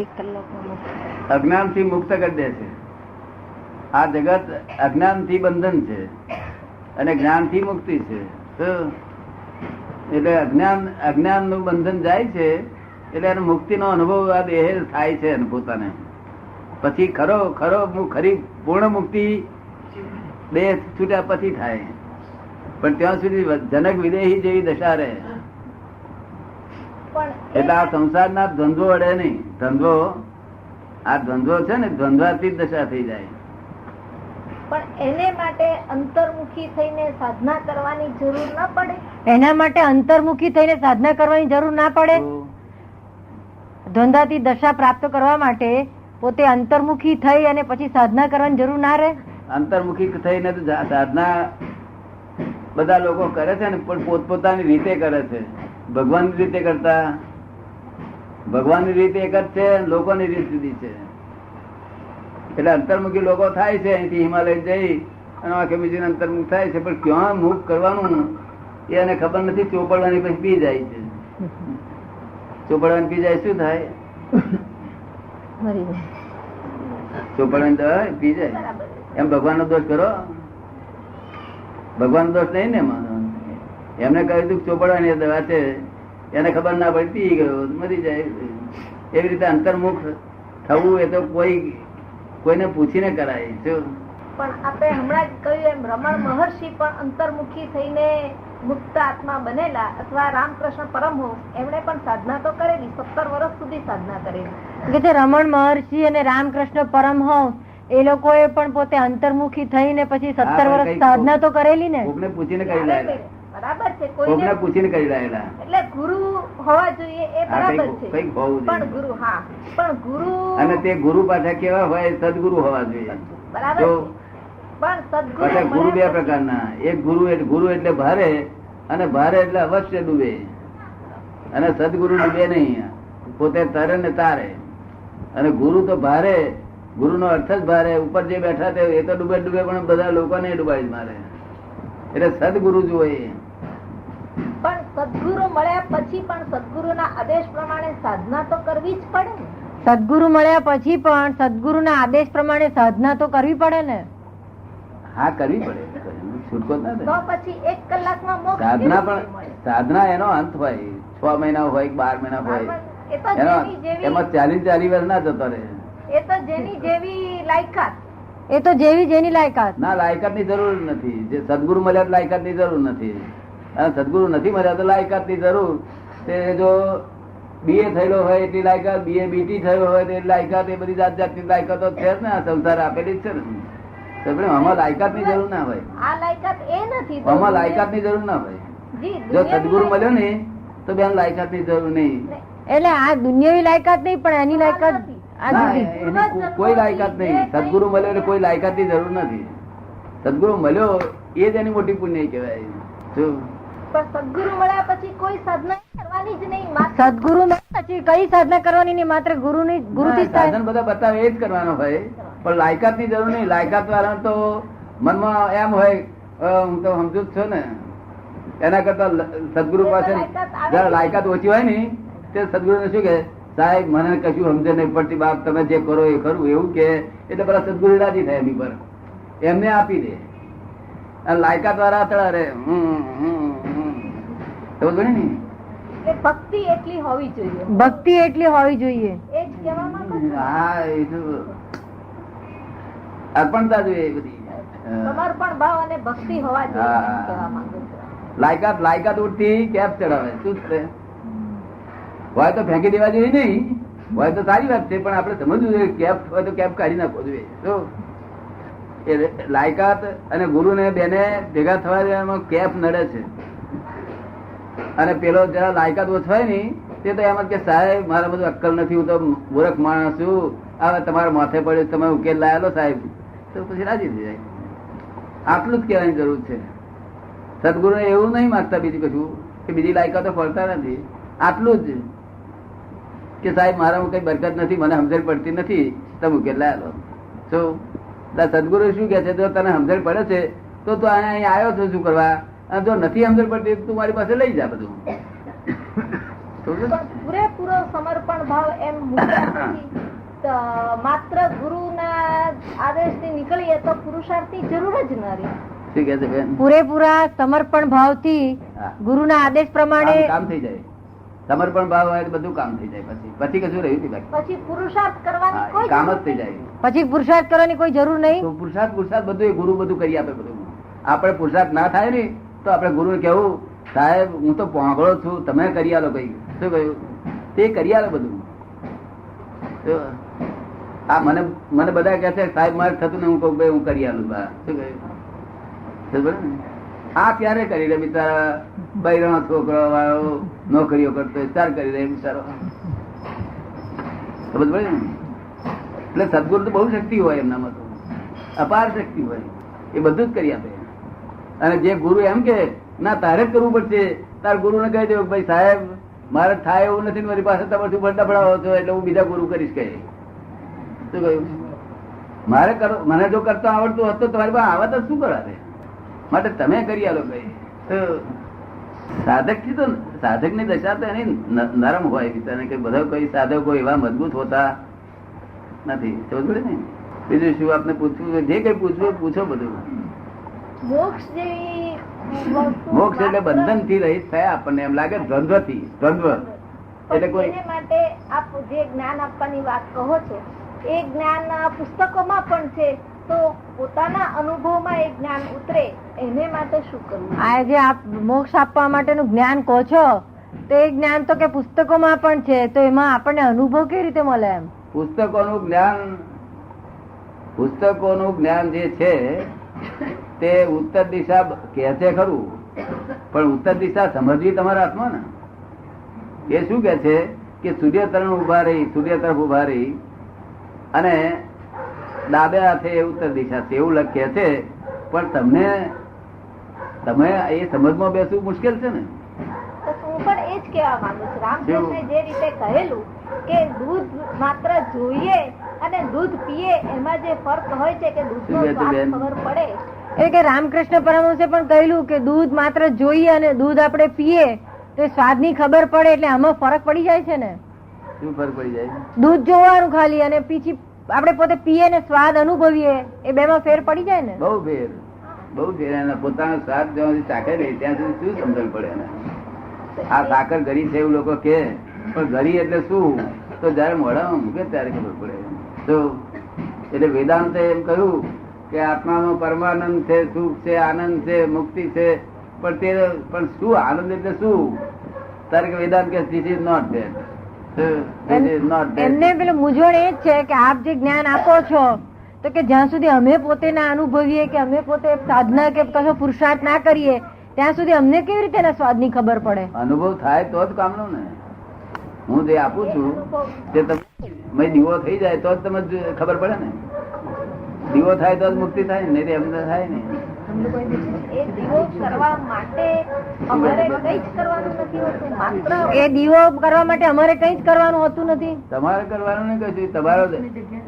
એક કલાકમાં અજ્ઞાન થી મુક્ત કરી દે છે. આ જગત અજ્ઞાન થી બંધન છે અને જ્ઞાન થી મુક્તિ છે. એટલે અજ્ઞાન નું બંધન જાય છે એટલે એને મુક્તિ નો અનુભવ આ દેહ થાય છે પોતાને. પછી ખરી પૂર્ણ મુક્તિ દેહ છૂટ્યા પછી થાય. પણ ત્યાં સુધી જનક વિદેહી જેવી દશા રહે. એટલે આ સંસારના દ્વંદ્વો અડે નહીં. આ દ્વંદ્વો છે ને, દ્વંદ્વાથી જ દશા થઈ જાય. પણ એને માટે અંતર્મુખી થઈને સાધના કરવાની જરૂર ના પડે. એના માટે અંતર્મુખી થઈને સાધના કરવાની જરૂર ના પડે. દ્વંદ્વાતી દશા પ્રાપ્ત કરવા માટે પોતે અંતર્મુખી થઈ અને પછી સાધના કરવાની જરૂર ના રહે. અંતર્મુખી થઈને સાધના બધા લોકો કરે છે ને, પણ પોતપોતાની રીતે કરે છે. ભગવાનની રીતે કરતા ભગવાનની રીતે એક જ છે, લોકોની રીત જુદી છે. એટલે અંતર્મુખી લોકો થાય છે, અહીંથી હિમાલય જઈ અને આખે બીજી અંતર્મુખ થાય છે, પણ ક્યાં મુખ કરવાનું એ એને ખબર નથી. ચોપડવાની પછી પી જાય છે. ચોપડવાની પી જાય શું થાય? ચોપડવાની દવા પી જાય. એમ ભગવાન નો દોષ કરો? ભગવાન દોષ નહીં ને એમાં. એમને કહ્યું તું ચોપડવાની દવા છે, એને ખબર ના પડી, પી ગયો, મરી જાય. એવી રીતે અંતર્મુખ થવું એ તો કોઈને પૂછીને કરાય. શું પણ આપણે હમણાં જ કહ્યું એમ રમણ મહર્ષિ પણ અંતર્મુખી થઈને મુક્ત આત્મા બનેલા, અથવા રામકૃષ્ણ પરમહંસ એમણે પણ સાધના તો કરેલી, 17 વર્ષ સુધી સાધના કરેલી. કે રમણ મહર્ષિ અને રામકૃષ્ણ પરમહંસ એ લોકોએ પણ પોતે અંતર્મુખી થઈને પછી 17 વર્ષ સાધના તો કરેલી ને. કોકને પૂછીને કરી લાયેલા. બરાબર છે. કોકને પૂછીને કરી લાયેલા. એટલે ગુરુ હોવા જોઈએ એ બરાબર છે. કઈક હોવું પણ ગુરુ, હા, પણ ગુરુ અને તે ગુરુ પાછા કેવા હોય? સદગુરુ હોવા જોઈએ. બરાબર છે. પણ સદગુરુ ગુરુ બે પ્રકારના. એક ગુરુ એટલે ભારે, અને ભારે એટલે અવશ્ય ડૂબે. અને સદગુરુ ડૂબે નહીં, પોતે તરે ને તારે. અને ગુરુ તો ભારે, ગુરુ નો અર્થ જ ભારે. ઉપર જે બેઠા તે એ તો ડૂબે પણ બધા લોકોને ડૂબાડી મારે. એટલે સદગુરુ જોઈએ. પણ સદગુરુ મળ્યા પછી પણ સદગુરુના આદેશ પ્રમાણે સાધના તો કરવી જ પડે ને. સદગુરુ મળ્યા પછી પણ સદગુરુના આદેશ પ્રમાણે સાધના તો કરવી પડે ને. હા, કરવી પડે. છૂટકો ના તો પછી 1 કલાકમાં મોક્ષ સાધના કેવી પણ રીતે મળે? સાધના એનો અંત હોય. 6 મહિના હોય, 12 મહિના હોય. એ તો જેની જેવી, એમાં 40 વર્ષ ના જતો રહે. એ તો જેની જેવી લાયકાત. એ તો જેની લાયકાત. ના, લાયકાત ની જરૂર નથી. જે સદગુરુ મળ્યા લાયકાત ની જરૂર નથી. અને સદગુરુ નથી મળ્યા તો લાયકાત ની જરૂર. તે જો BA થયેલો હોય એટલી લાયકાત, BA BT થયો હોય એટલી લાયકાત, એ બધી જાત જાતની લાયકાતો છે જ ને. આ સંસાર આપેલી જ છે ને. આમાં લાયકાત ની જરૂર ના હોય. આ લાયકાત એ નથી. આમાં લાયકાત ની જરૂર ના હોય. જો સદગુરુ મળ્યો ને તો બેન લાયકાત ની જરૂર નહીં. એટલે આ દુનિયાવી લાયકાત નહીં, પણ એની લાયકાત કોઈ લાયકાત નહીં. સદગુરુ મળ્યો એટલે કોઈ લાયકાત ની જરૂર નથી. સદગુરુ મળ્યો એ જ એની મોટી પુણ્ય કહેવાય. પણ સદગુરુ મળ્યા પછી કોઈ સાધના કરવાની જ નહીં. સદગુરુ પછી કઈ સાધના કરવાની નહીં, માત્ર ગુરુથી સાધન બધા બતાવે એ જ કરવાનો હોય. પણ લાયકાત ની જરૂર નહીં. લાયકાત વાળા તો મનમાં એમ હોય, હું તો સમજુ જ છું ને, એના કરતા સદગુરુ પાસે જરા લાયકાત ઓછી હોય ને, તે સદગુરુ ને શું કે, સાહેબ મને કશું સમજે નહીં પડતી, બાપ તમે જે કરો એ ખરું, એવું કે એટલે પેલા સદગુરુ રાજી થાય એમની પર, એમને આપી દે. અને લાયકાત વાળા તળા રે ભક્તિ એટલી હોવી જોઈએ. ભક્તિ એટલી હોવી જોઈએ. એ જ કહેવા માંગુ છું. હા, એ તો અર્પણતા જોઈએ બધી. સમર્પણ ભાવ અને ભક્તિ હોવા જોઈએ એમ કહેવા માંગુ છું. લાયકાત ઉઠતી કેપ ચડાવે. શું છે? હોય તો ફેંકી દેવા જોઈએ નહીં, હોય તો સારી વાત છે, પણ આપણે સમજવું જોઈએ કેપ હોય તો કેપ કાઢી નાખવો જોઈએ. તો એ લાયકાત અને ગુરુ ને બેને ભેગા થવા દેવામાં કેપ નડે છે. અને પેલો જરા લાયકાત ઓછવાય ને તે તો એમ જ કે સાહેબ મારા બધું અક્કલ નથી, હું તો મૂર્ખ માણસ છું, હવે તમારા માથે પડ્યો, તમે ઉકેલ લાયેલો સાહેબ, તો પછી રાજી થઈ જાય. આટલું જ કહેવાની જરૂર છે. સદગુરુ એવું નહીં માંગતા બીજું કશું, કે બીજી લાયકાતો પડતા નથી. આટલું જ કે સાહેબ મારામાં કઈ બરકત નથી, મને સમજણ પડતી નથી, તમે ઉકેલ લાયેલો. શું સદગુરુ શું કે છે? જો તને સમજણ પડે છે તો તું અહીંયા આવ્યો છો શું કરવા? અને જો નથી સમજણ પડતી તું મારી પાસે લઈ જા બધું. પૂરેપૂરો પૂરો સમર્પણ ભાવ એમ મૂક્યા પછી માત્ર ગુરુના આદેશથી નીકળીએ તો પુરુષાર્થની જરૂર જ ન રહે. શું કહે છે બેન? પૂરેપૂરા સમર્પણ ભાવથી ગુરુના આદેશ પ્રમાણે કામ થઈ જાય. સમર્પણ ભાવ હોય તો બધું કામ થઈ જાય. પછી કશું રહ્યું નથી બાકી. પછી પુરુષાર્થ કરવાની કોઈ કામ જ જરૂર થઈ નથી. જાય. પછી પુરુષાર્થ કરવાની કોઈ જરૂર નહીં. તો પુરુષાર્થ બધું એ ગુરુ બધું કરી આપે. બધું આપણે પુરુષાર્થ ના થાય ને તો આપણે ગુરુને કેવું, સાહેબ હું તો પોંગળો છું, તમે કરી આલો. કઈ શું કહ્યું? તે કરી આલો બધું. આ મને બધા કહે છે સાહેબ મારે થતું ને, હું કહું ભાઈ હું કરી આલું. શું કહ્યું? આ ક્યારે કરી લે બિચારા, બૈરણો છોકરો વાળો નોકરીઓ કરતો ચાર કરી દે બિચારો. સમજ પડે ને? એટલે સદગુરુ તો બહુ શક્તિ હોય એમનામાં, તો અપાર શક્તિ હોય, એ બધું જ કરી આપે. અને જે ગુરુ એમ કે ના તારે જ કરવું પડશે, તાર ગુરુને કહી દેવું ભાઈ સાહેબ મારે થાય એવું નથી, મારી પાસે તમે શું ડફડાવો છો એટલે હું બીજા ગુરુ કરીશ. કહે શું કહ્યું? મારે કરો, મને જો કરતા આવડતું હતું તમારી પાસે આવે તો શું કરાવે? માટે તમે કરી આલો. ભાઈ સાધક થી તો સાધક ની દશા તો એની નરમ હોય બિચારા, કે બધા કોઈ સાધકો એવા મજબૂત હોતા નથી. સમજ પડે ને? બીજું શું આપને પૂછવું? જે કઈ પૂછવું પૂછો બધું. મોક્ષ જેવી મોક્ષ એટલે બંધન થી રહિત થયા આપણને એમ લાગે, દ્વંદ્વ થી. દ્વંદ્વ એટલે કોઈ એને માટે આપ જે જ્ઞાન આપવાની વાત કહો છો એ જ્ઞાન પુસ્તકોમાં પણ છે, તો પોતાના અનુભવમાં એ જ્ઞાન ઉતરે એને માટે શું કરવું? આ જે આપ મોક્ષ આપવા માટેનું જ્ઞાન કહો છો તો એ જ્ઞાન તો કે પુસ્તકોમાં પણ છે, તો એમાં આપણને અનુભવ કેવી રીતે મળે? એમ પુસ્તકોનું જ્ઞાન જે છે તે ઉત્તર દિશા કહે છે ખરું, પણ ઉત્તર દિશા સમજવી તમારા હાથમાં ને. એ શું કે છે કે સૂર્ય તરફ ઉભા રહી અને ડાબે હાથે એ ઉત્તર દિશા છે એવું લખે છે, પણ તમે એ સમજમાં બેસવું મુશ્કેલ છે ને. હું પણ એ જ કહેવા માંગુ છું, રામકૃષ્ણે જે રીતે કહેલું કે દૂધ માત્ર જોઈએ અને દૂધ પીએ એમાં જે ફરક હોય છે કે દૂધનો સ્વાદ ખબર પડે. એ કે રામકૃષ્ણ પરમહંસે પણ કહેલું કે દૂધ માત્ર જોઈએ અને દૂધ આપણે પીએ તો સ્વાદ ની ખબર પડે, એટલે આમાં ફરક પડી જાય છે ને. શું ફરક પડી જાય? દૂધ જોવાનું ખાલી અને પછી આપણે પોતે પીએ ને સ્વાદ અનુભવીએ, એ બેમાં ફેર પડી જાય ને. બહુ ફેર. પોતાનો સ્વાદ જ્યાં સુધી ચાખે નહીં ત્યાં સુધી શું સમજણ પડે ને? આ સાકર ગરી છે એવું લોકો કે, પણ ગરી એટલે શું તો જયારે મોઢામાં મૂકે ત્યારે ખબર પડે. તો એટલે વેદાંતે એમ કહ્યું કે આત્માનો પરમાનંદ છે, સુખ છે, આનંદ છે, મુક્તિ છે, પણ શું આનંદ એટલે શું? તારે કે વેદાંત કે ધીસ ઇઝ નોટ ધેટ. એમને પેલું મૂંઝવણ એ જ છે કે આપ જે જ્ઞાન આપો છો તો કે જ્યાં સુધી અમે પોતે ના અનુભવીએ કે અમે પોતે સાધના કે કશો પુરુષાર્થ ના કરીએ ત્યાં સુધી અમને કેવી રીતે એના સ્વાદ ની ખબર પડે? અનુભવ થાય તો જ કામનો ને. હું જે આપું છું તે તમે દીવો થઈ જાય તો જ તમે ખબર પડે ને. દીવો થાય તો જ મુક્તિ થાય, નહીં એમ થાય ને. એ દીવો કરવા માટે અમારે કઈ જ કરવાનું નથી હોતું, માત્ર એ દીવો કરવા માટે અમારે કઈ જ કરવાનું હોતું નથી. તમારે કરવાનું નહીં કશું. તમારો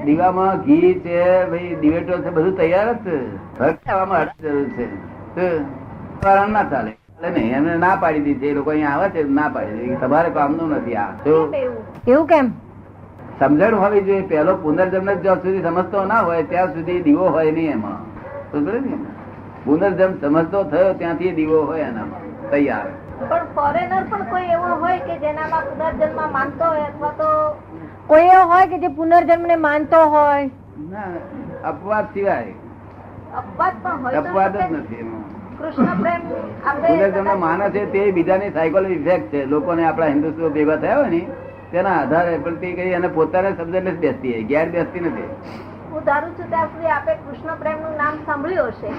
દીવામાં ઘી છે, ભાઈ દિવેટો છે, બધું તૈયાર જ છે. ભક્ત આવવામાં જરૂર છે. ના ચાલે નહીં, એમને ના પાડી દીધી. એ લોકો અહીંયા આવે છે ના પાડી દીધી, તમારે કામનું નથી. આ એવું કેમ? સમજણ હોવી જોઈએ. પેલો પુનર્જન્મ જ્યાં સુધી સમજતો ના હોય ત્યાં સુધી દીવો હોય નહીં એમાં. પુનર્જન્મ સમજતો થયો ત્યાંથી દીવો હોય એનામાં તૈયાર. પણ ફોરેનર પણ કોઈ એવો હોય કે જેનામાં પુનર્જન્મ માનતો હોય, અથવા તો કોઈ એવો હોય કે જે પુનર્જન્મ ને માનતો હોય? ના, અપવાદ સિવાય. અપવાદ પણ હોય તો અપવાદ જ નથી એમાં. કૃષ્ણ પ્રેમ પુનર્જન્મ માને છે તે બીજાની સાયકોલોજી ઇફેક્ટ છે. લોકોને આપણા હિન્દુત્વ ભેગા થયા હોય ને તેના આધારે પણ તે કઈ અને પોતાને શબ્દ જ બેસતી ગેર બેસતી નથી. હું ધારું છું ત્યાં સુધી આપે કૃષ્ણ પ્રેમ નું નામ સાંભળ્યું હશે.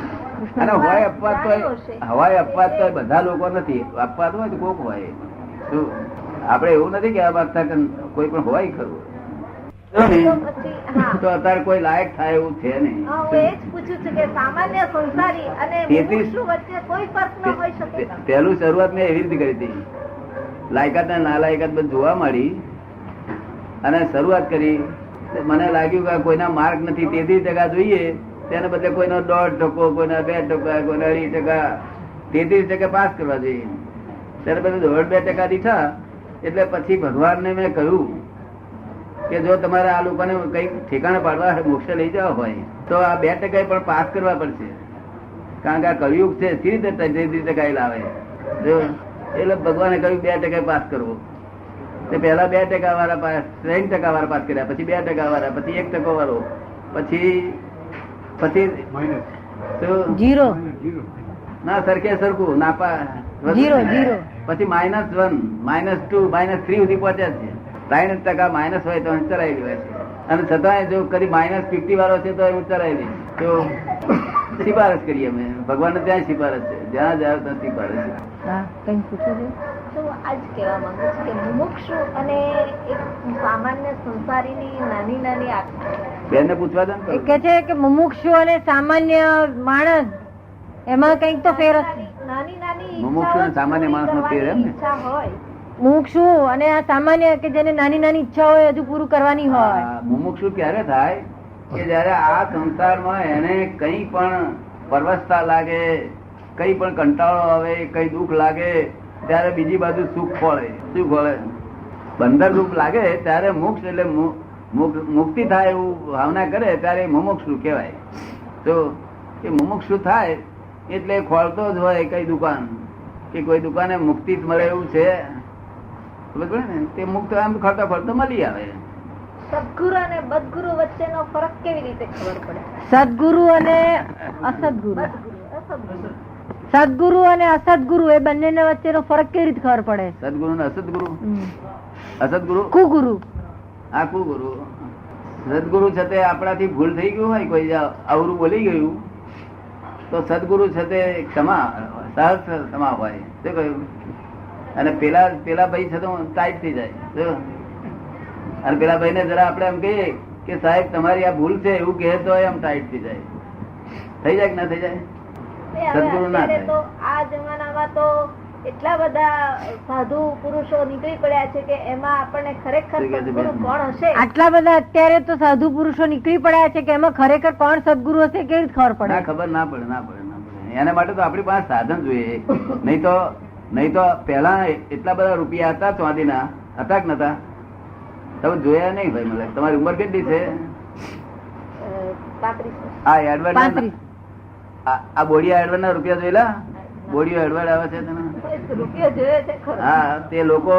અને હોય અપવાદ તો હવાય અપવાદ તો બધા લોકો નથી. અપવાદ હોય તો કોક હોય. આપડે એવું નથી કે કોઈ પણ હોય ખરું તો અત્યારે કોઈ લાયક થાય એવું છે નહીં. હું એ જ પૂછું છું કે સામાન્ય સંસારી અને મુમુક્ષુ વચ્ચે કોઈ ફરક ન હોઈ શકે. પહેલું શરૂઆત મેં એવી રીતે કરી હતી. લાયકાત ને નાલાયકાત બધું જોવા માંડી અને શરૂઆત કરી. મને લાગ્યું કે કોઈના માર્ક નથી, 33% જોઈએ તેને બદલે કોઈનો 1.5%, કોઈના 2%, કોઈના 2.5%, 33% પાસ કરવા જોઈએ. ત્યારે બધું 1.5% દીઠા એટલે પછી ભગવાનને મેં કહ્યું કે જો તમારે આ લોકોને કઈ ઠેકાણે પાડવા મોક્ષ લઈ જવા હોય તો આ 2% પણ પાસ કરવા પડશે, કારણ કે આ કળિયુગ છે, સી રીતે 33% લાવે. જો એટલે ભગવાને કહ્યું 2% પાસ કરવો. તે પહેલા 2% વાળા પાસ, 3% વાળા પાસ કર્યા, પછી 2% વાળા, પછી 1% વાળો, પછી જીરો ના સરખે સરખું નાપા જીરો જીરો પછી -1, -2, -3 સુધી પહોંચ્યા છે. 3% માઇનસ હોય તો ચલાવી લેવાય છે, અને છતાંય જો કદી -50 વાળો છે તો હું ચલાવી લઈશ. તો સિફારસ કરીએ અમે ભગવાનને, ત્યાં સિફારસ છે, જ્યાં જાવ ત્યાં સિફારસ છે. હા, કઈ પૂછો છો? તો આજ કહેવા માંગુ છું કે મુમુક્ષુ અને એક સામાન્ય સંસારીની નાની નાની બેન ને પૂછવા દે એ કે છે કે મુમુક્ષુ અને સામાન્ય માણસ એમાં કઈક તો ફેર હશે. નાની નાની મુમુક્ષુ અને સામાન્ય માણસનો ફેર એમ ને? ઈચ્છા હોય, મુમુક્ષુ અને આ સામાન્ય કે જેને નાની નાની ઈચ્છા હોય હજુ પૂરું કરવાની હોય. મુમુક્ષુ ક્યારે થાય કે જયારે આ સંસારમાં એને કઈ પણ પરવસતા લાગે, કઈ પણ કંટાળો આવે, કઈ દુઃખ લાગે, ત્યારે બીજી બાજુ સુખ ફળે. શું ફળે? બંધન રૂપ લાગે ત્યારે મોક્ષ એટલે મુક્તિ થાય એવું ભાવના કરે ત્યારે મુમુક્ષુ કહેવાય. તો એ મુમુક્ષુ થાય એટલે ખોલતો જ હોય કઈ દુકાન કે કોઈ દુકાને મુક્તિ જ મળે એવું છે, ખબર ને? તે મુક્ત આમ ખોલતા ખોલતા મળી આવે. સદગુરુ અને બદગુરુ વચ્ચેનો ફરક કેવી રીતે ખબર પડે? સદગુરુ અને અસદગુરુ, અસદગુરુ. સદગુરુ અને અસદગુરુ એ બંને વચ્ચેનો ફરક કેવી રીતે ખબર પડે? સદગુરુ ને અસદગુરુ. અસદગુરુ કુગુરુ. આ કુગુરુ. સદગુરુ છે તે આપણાથી ભૂલ થઈ ગયું હોય, કોઈ અવરું બોલી ગયું તો સદગુરુ છે તે ક્ષમા, સહજ ક્ષમા હોય. શું કહ્યું? અને પેલા ભાઈ છે તો ટાઈટ થઈ જાય. અને પેલા ભાઈ ને જરા આપણે એમ કહીએ કે સાહેબ તમારી આ ભૂલ છે એવું કહે તો એમ ટાઈટ થઈ જાય. થઈ જાય કે ના થઈ જાય? સદગુરુ ના અત્યારે થાય. તો આ જમાનામાં તો એટલા બધા સાધુ પુરુષો નીકળી પડ્યા છે કે એમાં આપણને ખરેખર સદગુરુ કોણ હશે? આટલા બધા અત્યારે તો સાધુ પુરુષો નીકળી પડ્યા છે કે એમાં ખરેખર કોણ સદગુરુ હશે કેવી રીતે ખબર પડે? ના, ખબર ના પડે. એના માટે તો આપણી પાસે સાધન જોઈએ. નહીં તો પેલા એટલા બધા રૂપિયા હતા ચાંદીના, હતા કે નતા? તમે જોયા નહીં ભાઈ. મને તમારી ઉંમર કેટલી છે? 35. આ એડવર્ડ, આ બોડિયા એડવર્ડ ના રૂપિયા જોયેલા? બોડિયો એડવર્ડ આવે છે તને? રૂપિયા જોયે છે ખરો. હા, તે લોકો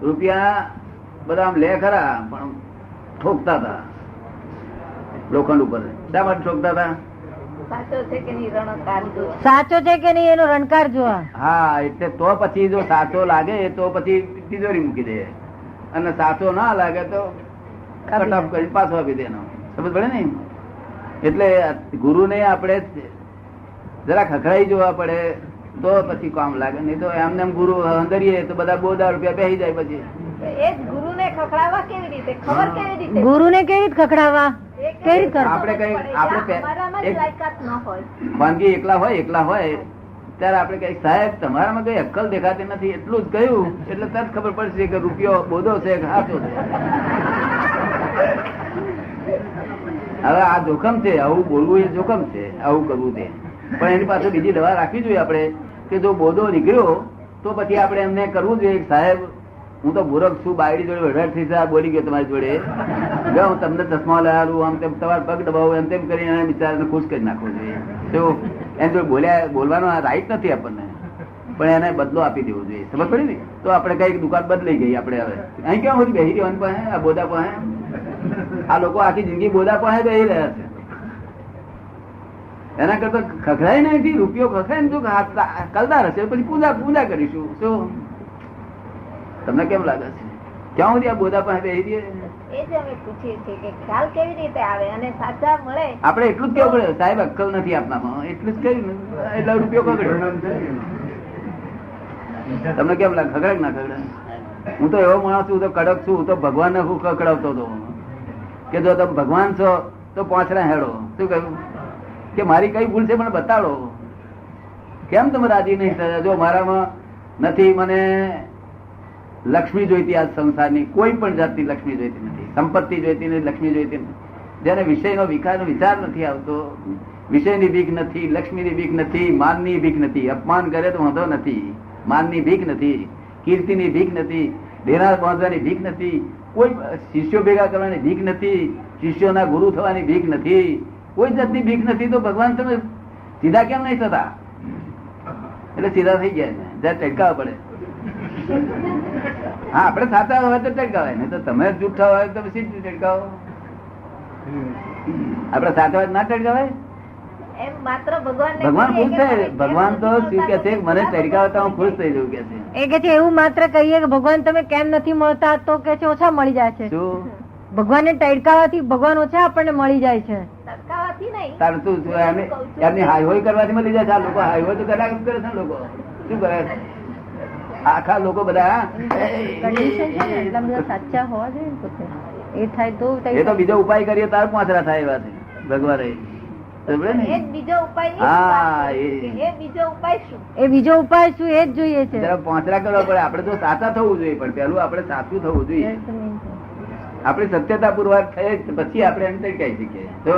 રૂપિયા બધા આમ લે ખરા પણ ઠોકતા હતા લોખંડ ઉપર. શા માટે ઠોકતા હતા? સાચો છે કે નહીં રણકાર જોવા. સાચો છે કે નહીં એનો રણકાર જોવા. હા, એટલે તો પછી જો સાચો લાગે તો પછી તિજોરી મૂકી દે, અને સાચો ના લાગે તો કટ ઓફ કરી પાછો આપી દેનો. સમજ પડે ને? એટલે ગુરુને આપણે જરા ખખડાઈ જોવા પડે તો પછી કામ લાગે. નહીં તો એમને એમ ગુરુ અંદરીએ તો બધા બોદા રૂપિયા બેસી જાય. પછી એ જ ગુરુને ખખડાવવા કેવી રીતે? ખબર કેવી રીતે? ગુરુને કેવી રીતે ખખડાવવા? કેવી રીતે કરવા? આપણે કઈ અમારામાં જ લાયકાત ન હોય. વાનગી એકલા હોય ત્યારે આપણે કઈ સાહેબ તમારામાં કઈ અક્કલ દેખાતી નથી એટલું જ કહ્યું એટલે તરત ખબર પડશે કે રૂપિયો બોધો છે કે હાથો છે. હવે આ જોખમ છે, આવું બોલવું એ જોખમ છે, આવું કરવું તે. પણ એની પાસે બીજી દવા રાખવી જોઈએ આપણે કે જો બોધો નીકળ્યો તો પછી આપણે એમને કરવું જોઈએ સાહેબ હું તો મૂર્ખ છું, બાયડી જોડે વઢાટ થઈ જાય, બોલી ગયો તમારી જોડે, હું તમને ચશ્મા લાવું, આમ તેમ તમારા પગ દબાવું, એમ તેમ કરીને એને બિચારાને ખુશ કરી નાખવો જોઈએ. તો એની જોડે બોલવાનો રાઈટ નથી આપણને, પણ એને બદલો આપી દેવો જોઈએ. સમજ પડી ને? તો આપણે કઈક દુકાન બદલાઈ ગઈ. આપણે હવે અહીં કેમ બધી બેહી રહેવાની પાસે, આ બોધા પાસે, આ લોકો આખી જિંદગી બોધા પાસે બેહી રહ્યા છે. એના કરતા ખખડાય નહીં, રૂપિયો ખખડાય ને તો કલદાર હશે, પછી પૂજા કરીશું. શું તમને કેમ લાગે છે? ક્યાં સુધી આ બોધા પાસે બેસી દઈએ? એ જ અમે પૂછીએ છીએ કે ખ્યાલ કેવી રીતે આવે અને સાચા મળે. આપણે એટલું જ કેવું પડે સાહેબ અક્કલ નથી આપનામાં, એટલું જ કહ્યું ને એટલે રૂપિયો ખગડ્યો. તમને કેમ લાગે? ખગડે ના ખગડે? હું તો એવો માણસ છું, તો કડક છું, હું તો ભગવાનને હું ખકડાવતો હતો કે જો તમે ભગવાન છો તો પાંચરા હેડો. શું કહ્યું કે મારી કઈ ભૂલ છે મને બતાડો. કેમ તમે રાજી નહીં થયા? જો મારામાં નથી, મને લક્ષ્મી જોઈતી, આ સંસારની કોઈ પણ જાતની લક્ષ્મી જોઈતી નથી, સંપત્તિ જોઈતી નથી, લક્ષ્મી જોઈતી નથી. જેને વિષયનો વિચાર નથી આવતો, વિષયની ભીખ નથી, લક્ષ્મીની ભીખ નથી, માનની ભીખ નથી, અપમાન કરે તો વાંધો નથી, માનની ભીખ નથી, કીર્તિની ભીખ નથી, ડેરા બાંધવાની ભીખ નથી, કોઈ શિષ્યો ભેગા કરવાની ભીખ નથી, શિષ્યોના ગુરુ થવાની ભીખ નથી, કોઈ જાતની ભીખ નથી. તો ભગવાન તમે સીધા કેમ નહીં થતા? એટલે સીધા થઈ ગયા જયારે ટટકાવવા પડે. હા, આપડે સાચા હોય તો ટટકાવાય, નહીં તો તમે જૂઠા હોય તો પછી ટટકાવો. આપડે સાચા હોય ના ટટકાવાય. એમ માત્ર ભગવાનને ભગવાન કહીએ ખુશ કે થાય. મને ભગવાન તો કેમ શું કે છે, નથી મને મળતા? ટડકાવતા હું ખુશ થઈ જવું કે છે. એ કે છે એવું માત્ર કહીએ કે ભગવાન તમે કેમ નથી મળતા તો કે છે ઓછા મળી જાય છે. શું ભગવાનને ટડકાવાથી ભગવાન ઓછા આપણને મળી જાય છે. તડકાવાથી નહીં. તારું શું એમની હાઈહોઈ કરવાથી મળી જાય છે. આ લોકો હાઈહોઈ તો કર્યા કરે છે ને. લોકો શું કરે? આખા લોકો બધા કન્ડિશન છે ને એટલા બધા સાચા હોવા જોઈએ ને પોતે. એ થાય તો એ તો બીજો ઉપાય કરીએ તાર પાંચરા થાય એવા છે ભગવાન. સમજે ને? એ જ બીજો ઉપાય નહીં. હા, એ બીજો ઉપાય શું? એ બીજો ઉપાય શું એ જ જોઈએ છે. જરા પાંચરા કરવા પડે. આપડે તો સાચા થવું જોઈએ, પણ પેલું આપડે સાચું થવું જોઈએ. આપડી સત્યતા પૂર્વક થઈ પછી આપણે એમ ટડકાઈ શકીએ. તો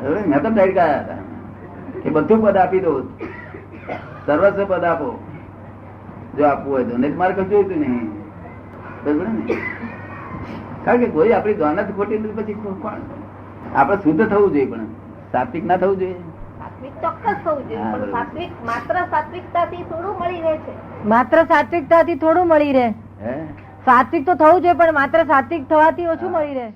હવે મેં તો ટડકાયા હતા કે બધું પદ આપી દો, સર્વસ્વ પદ આપો જો આપવું હોય તો. નહીં મારે કશું જોઈતું નહીં. બરોબર ને? કારણ કે કોઈ આપડી દ્વાનત ખોટી નથી પછી કોણ? આપડે શુદ્ધ થવું જોઈએ, પણ સાત્વિક ના થવું જોઈએ. સાત્વિક ચોક્કસ થવું જોઈએ, હા, પણ બરોબર. સાત્વિક માત્ર સાત્વિકતાથી થોડું મળી રહે છે. માત્ર સાત્વિકતાથી થોડું મળી રહે. હે સાત્વિક તો થવું જોઈએ પણ માત્ર સાત્વિક થવાથી ઓછું મળી રહે.